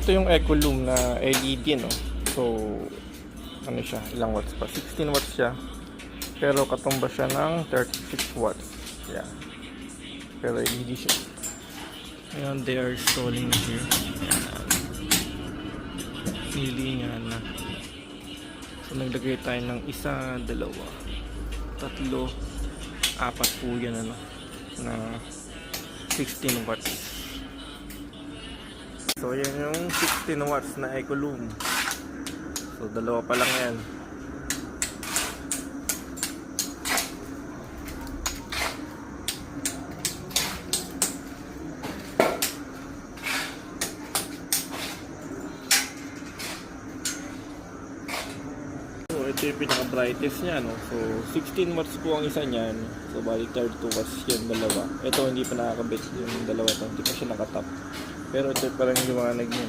ito yung Ecolume na LED, no? So, ano siya? Ilang watts pa? 16 watts siya. Pero katumba siya ng 36 watts. Yeah. Pero LED siya. Ayan, they are installing here. Ayan. Nilingan na. So, naglagay tayo ng isa, dalawa, tatlo, apat po yan, ano, na 16 watts. So, yan yung 16 watts na Ecolume. So, dalawa pa lang yan. So, ito yung pinaka-brightest niya, no? So, 16 watts po ang isa niyan. So, bali 32 watts yung dalawa. Ito, hindi pa nakakabit yung dalawa. Ito, hindi pa siya nakatap. Pero ito parang liwanag niya.